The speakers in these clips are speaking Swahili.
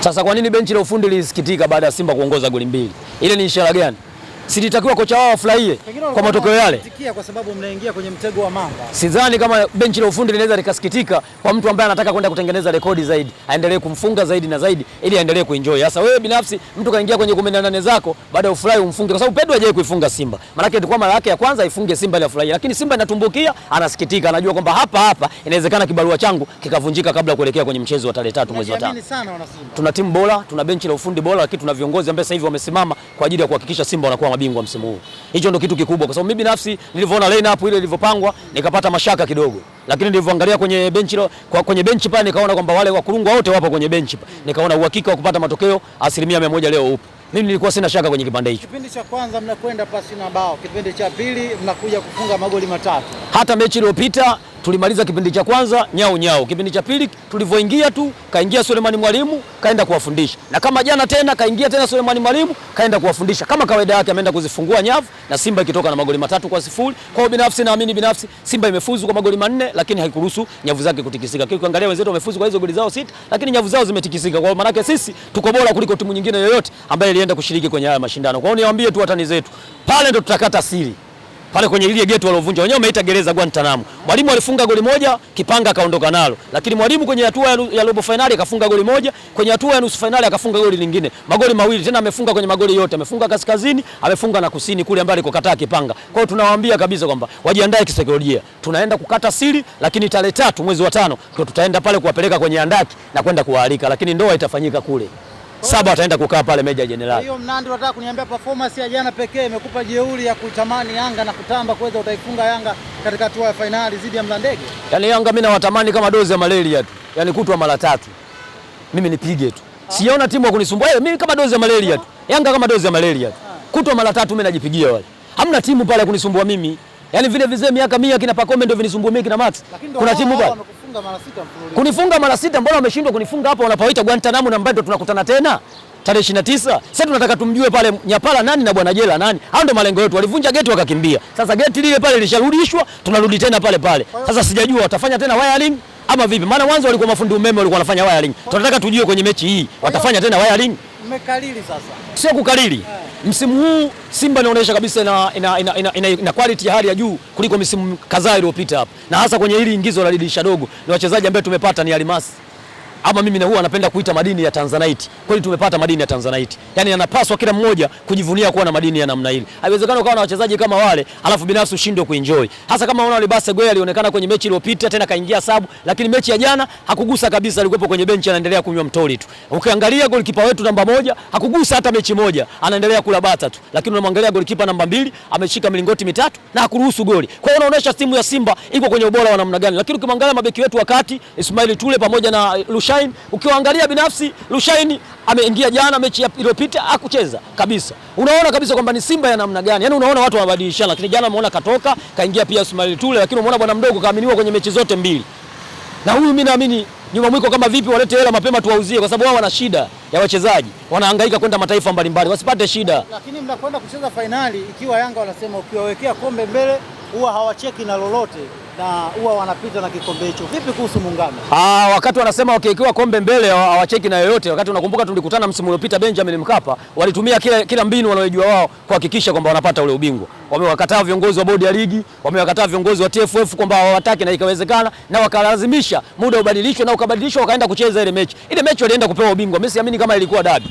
Sasa kwa nini benchi la ufundi lisikitika baada ya Simba kuongoza goli 2? Ile ni ishara gani? Silitakiwa kocha wao afurahie kwa matokeo yale. Kwa sababu mnaingia kwenye mtego wa mamba. Sidhani kama benchi la ufundi linaweza likasikitika kwa mtu ambaye anataka kwenda kutengeneza rekodi zaidi, aendelee kumfunga zaidi na zaidi ili aendelee kuenjoy. Sasa wewe binafsi mtu kaingia kwenye 18 zako baada ya ufurahi umfunge, kwa sababu Pedro hajawahi kuifunga Simba. Maana yake ilikuwa mara yake ya kwanza ifunge Simba ile afurahi. Lakini Simba inatumbukia, anasikitika, anajua kwamba hapa inawezekana kibarua changu kikavunjika kabla kuelekea kwenye mchezo wa tarehe 3 mwezi wa 5. Tuna timu bora, tuna benchi la ufundi bora, lakini tuna viongozi ambao sasa hivi wamesimama kwa ajili ya kuhakikisha Simba wanakuwa mabingwa msimu huu. Hicho ndio kitu kikubwa, kwa sababu mimi binafsi nilivyoona line up ile ilivyopangwa nikapata mashaka kidogo, lakini nilivyoangalia kwenye benchi pale nikaona kwamba wale wakurungwa wote wapo kwenye benchi pale, nikaona uhakika wa kupata matokeo 100% leo upo. Mimi nilikuwa sina shaka kwenye kipande hicho. Kipindi cha kwanza mnakwenda pasi na bao, kipindi cha pili mnakuja kufunga magoli 3. Hata mechi iliyopita tulimaliza kipindi cha kwanza nyau. Kipindi cha pili tulivyoingia tu kaingia Sulemani Mwalimu kaenda kuwafundisha. Na kama jana tena kaingia tena Sulemani Mwalimu kaenda kuwafundisha. Kama kawaida yake ameenda kuzifungua nyavu na Simba ikitoka na magoli 3-0. Kwa hiyo binafsi naamini Simba imefuzu kwa magoli 4 lakini haikuruhusu nyavu zake kutikisika. Kwa kuangalia wenzetu wamefuzu kwa hizo goli zao 6 lakini nyavu zao zimetikisika. Kwa maana yake sisi tuko bora kuliko timu nyingine yoyote ambayo ilienda kushiriki kwenye haya mashindano. Kwa hiyo niwaambie tu watani zetu, pale ndo tutakata siri. Pale kwenye ile geti walovunja wenyewe wameita gereza Guantanamo. Mwalimu alifunga goli 1, Kipanga akaondoka nalo. Lakini mwalimu kwenye hatua ya robo finali akafunga goli 1, kwenye hatua ya nusu finali akafunga goli lingine. Magoli 2 tena amefunga kwenye magoli yote. Amefunga kaskazini, amefunga na kusini kule ambako alikokataa Kipanga. Kwa hiyo tunawaambia kabisa kwamba wajiandae kisaikolojia. Tunaenda kukata siri, lakini tarehe 3 mwezi wa 5 ndio tutaenda pale kuwapeleka kwenye andaki na kwenda kuwaalika, lakini ndoa itafanyika kule. Saba ataenda kukaa pale Meja Jenerali. Hiyo Mnandi unataka kuniambia performance ya jana pekee imekupa jeuri ya kutamani Yanga na kutamba kuweza utaifunga Yanga katika hatua ya finali dhidi ya Mlandege? Yaani Yanga mimi nawatamani kama dozi ya malaria tu. Yaani kutwa mara 3. Mimi nipige tu. Siona timu ya kunisumbua. Mimi kama dozi ya malaria tu. Yanga kama dozi ya malaria tu. Kutwa mara 3 mimi najipigia wale. Hamna timu pale kunisumbua mimi. Yaani vile vizee miaka 100 kina Pacome ndio vinisumbua mimi kina Max. Kuna timu pale. Kunifunga mara 6, mbona wameshindwa kunifunga hapo wanapoita Guantanamo na Mbando tunakutana tena tarehe 29. Sasa tunataka tumjue pale Nyapala nani na Bwana Jela nani. Hao ndio malengo yetu. Walivunja geti wakakimbia. Sasa geti lile pale lisharudishwa, tunarudi tena pale. Sasa sijajua watafanya tena wiring ama vipi? Maana mwanzo walikuwa mafundi umeme walikuwa wanafanya wiring. Tunataka tujue kwenye mechi hii watafanya tena wiring. Mmekalili sasa. Sio kukalili. Msimu huu Simba inaonyesha kabisa ina quality ya hali ya juu kuliko misimu kadhaa iliyopita hapa. Na hasa kwenye hili ingizo la dirisha dogo, ni wachezaji ambao tumepata ni Almasi. Ama mimi na huwa anapenda kuita madini ya Tanzanite. Kweli tumepata madini ya Tanzanite. Yaani anapaswa kila mmoja kujivunia kuwa na madini ya namna hili. Haiwezekani ukawa na wachezaji kama wale, alafu binafsi ushindwe kuenjoy. Hasa kama unaona Libase Gwe alionekana kwenye mechi iliyopita tena kaingia sabu, lakini mechi ya jana hakugusa kabisa, alikuwepo kwenye benchi anaendelea kunywa mtoli tu. Ukiangalia golikipa wetu namba 1 hakugusa hata mechi moja, anaendelea kula bata tu. Lakini unamwangalia golikipa namba 2 ameshika milingoti 3 na hakuruhusu goli. Kwa hiyo unaonyesha timu ya Simba iko kwenye ubora wa namna gani. Lakini ukimwangalia mabeki wetu wakati Ismail Tule pamoja na Lushain, ukiangalia binafsi Lushaini ameingia jana mechi iliyopita hakucheza kabisa. Unaona kabisa kwamba ni Simba ya namna gani. Yaani unaona watu wanabadilishana, lakini jana umeona katoka, kaingia pia Ismail Tule, lakini umeona bwana mdogo kaaminiwa kwenye mechi zote 2. Na huyu mimi naamini nyuma mwiko kama vipi walete hela mapema tuwauzie, kwa sababu wao wana shida ya wachezaji. Wanahangaika kwenda mataifa mbalimbali, wasipate shida. Lakini mnakwenda kucheza finali ikiwa Yanga wanasema ukiwawekea kombe mbele huwa hawacheki na lolote na huwa wanapita na kikombe hicho. Vipi kuhusu muungano? Wakati wanasema wakiwekewa kombe mbele hawacheki na yoyote. Wakati unakumbuka tulikutana msimu uliopita Benjamin Mkapa, walitumia kila mbinu wanayojua wao kuhakikisha kwamba wanapata ule ubingwa. Wamewakataa viongozi wa bodi ya ligi, wamewakataa viongozi wa TFF kwamba hawataki na ikawezekana, na wakalazimisha muda ubadilishwe na ukabadilishwa wakaenda kucheza ile mechi. Ile mechi walienda kupewa ubingwa. Mimi siamini kama ilikuwa dabi.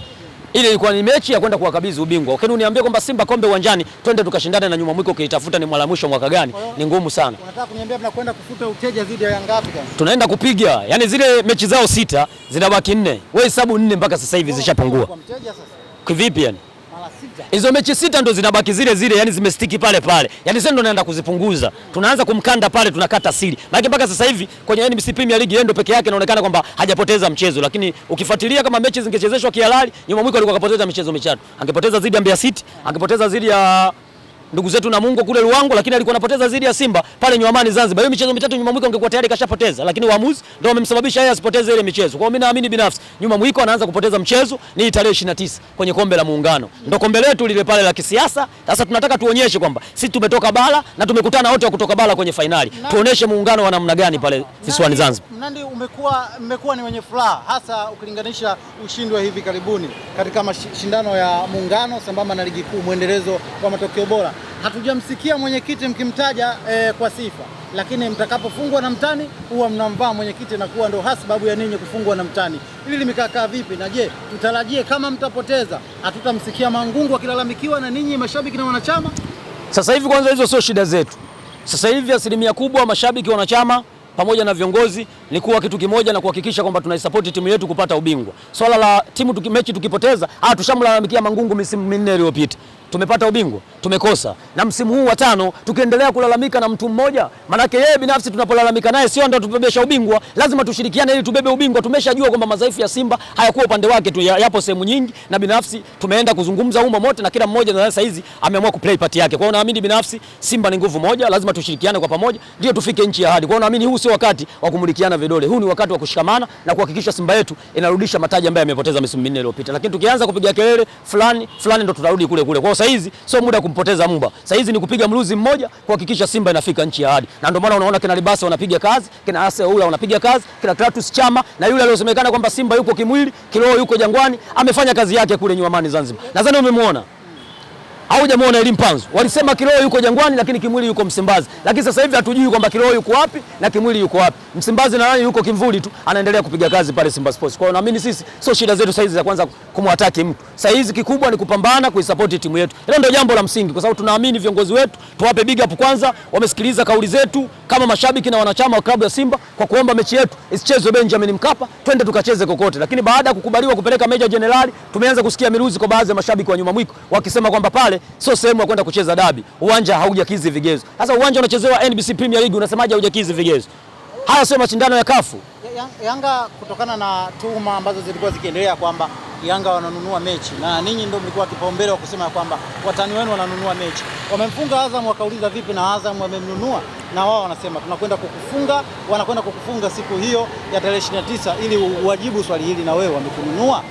Ile ilikuwa ni mechi ya kwenda kuwakabidhi ubingwa. Ukeni uniambie kwamba Simba kombe uwanjani twende tukashindane na nyuma mwiko ukitafuta ni mara mwisho mwaka gani? Ni ngumu sana. Unataka kuniambia mnakwenda kufuta uteja dhidi ya Yanga Afrika? Tunaenda kupiga. Yaani zile mechi zao 6 zinabaki 4. Wewe hesabu 4 mpaka sasa hivi zishapungua. Kwa mteja sasa. Kivipi yani? Mara 6. Hizo mechi 6 ndo zinabaki zile, yani zimestiki pale. Yaani sasa ndo naenda kuzipunguza. Tunaanza kumkanda pale, tunakata siri. Maana mpaka sasa hivi kwenye NBC Premier League yeye ndo peke yake inaonekana kwamba hajapoteza mchezo, lakini ukifuatilia kama mechi zingechezeshwa kihalali, nyuma mwiko alikuwa kapoteza michezo 3. Angepoteza dhidi ya Mbeya City, angepoteza dhidi ya ndugu zetu Namungo kule Ruangwa, lakini alikuwa anapoteza dhidi ya Simba pale Nyuamani Zanzibar. Hiyo michezo mitatu nyuma mwiko angekuwa tayari kashapoteza, lakini waamuzi ndio wamemsababisha yeye asipoteze ile michezo. Kwa hiyo mimi naamini binafsi nyuma mwiko anaanza kupoteza mchezo ni tarehe 29 kwenye kombe la Muungano. Ndio kombe letu lile pale la kisiasa. Sasa tunataka tuonyeshe kwamba sisi tumetoka bara na tumekutana wote wa kutoka bara kwenye finali. Tuoneshe muungano wa namna gani pale visiwani Zanzibar. Mnandi, mmekuwa ni wenye furaha hasa ukilinganisha ushindi wa hivi karibuni katika mashindano ya Muungano sambamba na ligi kuu, mwendelezo wa matokeo bora. Hatujamsikia mwenyekiti mkimtaja kwa sifa, lakini mtakapofungwa na mtani huwa mnamvaa mwenyekiti na kuwa ndo sababu ya ninyi kufungwa na mtani. Hili limekaa vipi? Na je, tutarajie kama mtapoteza hatutamsikia Mangungu akilalamikiwa na ninyi mashabiki na wanachama? Sasa hivi kwanza hizo sio shida zetu. Sasa hivi asilimia kubwa mashabiki, wanachama pamoja na viongozi ni kuwa kitu kimoja na kuhakikisha kwamba tunaisupport timu yetu kupata ubingwa. Swala la timu mechi tukipoteza, tushamlalamikia Mangungu misimu minne iliyopita. Tumepata ubingwa, tumekosa. Na msimu huu wa 5 tukiendelea kulalamika na mtu mmoja, manake yeye binafsi tunapolalamika naye sio ndio tubebesha ubingwa, lazima tushirikiane ili tubebe ubingwa. Tumeshajua kwamba madhaifu ya Simba hayakuwa upande wake tu, yapo sehemu nyingi, na binafsi tumeenda kuzungumza umma mote na kila mmoja na sasa hizi ameamua kuplay part yake. Kwa hiyo naamini binafsi Simba ni nguvu moja, lazima tushirikiane kwa pamoja ndio tufike nchi ya ahadi. Kwa hiyo naamini huu sio wakati wa kumulikiana vidole. Huu ni wakati wa kushikamana na kuhakikisha Simba yetu inarudisha mataji ambayo amepoteza misimu minne iliyopita. Lakini tukianza kupiga kelele fulani ndio tutarudi kule kule. Kwa sasa hizi sio muda kumpoteza Mumba. Sasa hizi ni kupiga mluzi mmoja kuhakikisha Simba inafika nchi ya ahadi. Na ndio maana unaona kina Libasa wanapiga kazi, kina Ase Ula wanapiga kazi, kina Kratos Chama na yule aliyosemekana kwamba Simba yuko kimwili, kiroho yuko Jangwani, amefanya kazi yake kule Nyuamani Zanzibar. Nadhani umemwona. Haujamuona Elie Mpanzu. Walisema kiroho yuko Jangwani lakini kimwili yuko Msimbazi. Lakini sasa hivi hatujui kwamba kiroho yuko wapi na kimwili yuko wapi. Msimbazi na nani yuko kimvuli tu, anaendelea kupiga kazi pale Simba Sports. Kwa hiyo naamini sisi sio shida zetu sasa hizi za kwanza kumwataki mtu. Sasa hizi kikubwa ni kupambana kuisupport timu yetu. Hilo ndio jambo la msingi kwa sababu tunaamini viongozi wetu, tuwape big up kwanza, wamesikiliza kauli zetu kama mashabiki na wanachama wa klabu ya Simba kwa kuomba mechi yetu isichezwe Benjamin Mkapa, twende tukacheze kokote. Lakini baada ya kukubaliwa kupeleka Meja Jenerali, tumeanza kusikia miruzi kwa baadhi ya mashabiki wa nyuma mwiko wakisema kwamba pale sio sehemu ya kwenda kucheza dabi. Uwanja haujakidhi vigezo. Sasa uwanja unachezewa NBC Premier League, unasemaje haujakidhi vigezo? Haya sio mashindano ya kafu. Yanga kutokana na tuhuma ambazo zilikuwa zikiendelea kwamba Yanga wananunua mechi na ninyi ndio mlikuwa kipaumbele wa kusema kwamba watani wenu wananunua mechi. Wamemfunga Azam, wakauliza vipi na Azam wamemnunua, na wao wanasema tunakwenda kukufunga, wanakwenda kukufunga siku hiyo ya tarehe 29 ili uwajibu swali hili, na wewe wamekununua.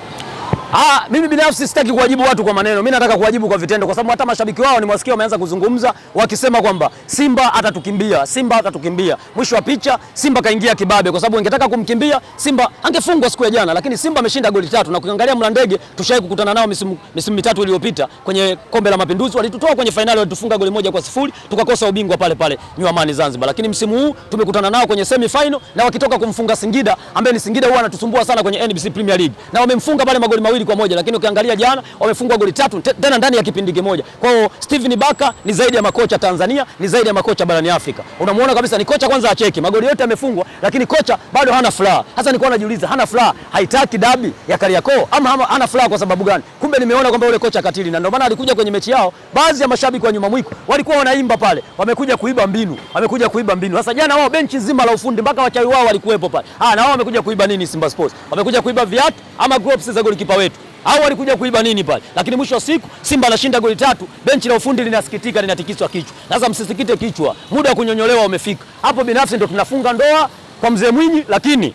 Mimi binafsi sitaki kuwajibu watu kwa maneno. Mimi nataka kuwajibu kwa vitendo, kwa sababu hata mashabiki wao nimewasikia wameanza kuzungumza wakisema kwamba Simba atatukimbia, Simba atatukimbia. Mwisho wa picha Simba kaingia kibabe, kwa sababu ingetaka kumkimbia Simba angefungwa siku ya jana, lakini Simba ameshinda goli 3. Na kuangalia Mlandege tushawahi kukutana nao misimu mitatu iliyopita kwenye Kombe la Mapinduzi, walitutoa kwenye finali, walitufunga goli 1-0, tukakosa ubingwa pale pale Nyuamani Zanzibar. Lakini msimu huu tumekutana nao kwenye semi final na wakitoka kumfunga Singida, ambaye ni Singida huwa anatusumbua sana kwenye NBC Premier League, na wamemfunga pale magoli 2-1, lakini ukiangalia jana wamefungwa goli 3 tena ndani ya kipindi kimoja. Kwa hiyo Steven Baka ni zaidi ya makocha Tanzania, ni zaidi ya makocha barani Afrika. Unamuona kabisa ni kocha kwanza acheki. Magoli yote yamefungwa lakini kocha bado hana furaha. Sasa nilikuwa najiuliza, hana furaha, haitaki dabi ya Kariakoo ama hana furaha kwa sababu gani? Kumbe nimeona kwamba yule kocha katili, na ndio maana alikuja kwenye mechi yao. Baadhi ya mashabiki wa nyuma mwiko walikuwa wanaimba pale, wamekuja kuiba mbinu, wamekuja kuiba mbinu. Sasa jana wao benchi nzima la ufundi mpaka wachawi wao walikuwepo pale. Na wao wamekuja kuiba nini Simba Sports? Wamekuja kuiba viatu ama gloves za golikipa wetu? Au walikuja kuiba nini pale? Lakini mwisho wa siku Simba anashinda goli 3, benchi la ufundi linasikitika, linatikiswa kichwa. Sasa msisikite kichwa, muda wa kunyonyolewa umefika. Hapo binafsi ndo tunafunga ndoa kwa mzee Mwinyi, lakini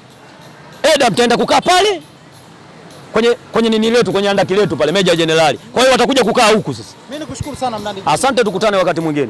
mtaenda kukaa pale kwenye nini letu, kwenye andaki letu pale Meja Jenerali. Kwa hiyo watakuja kukaa huku sasa. Mimi nikushukuru sana Mnandi. Asante, tukutane wakati mwingine.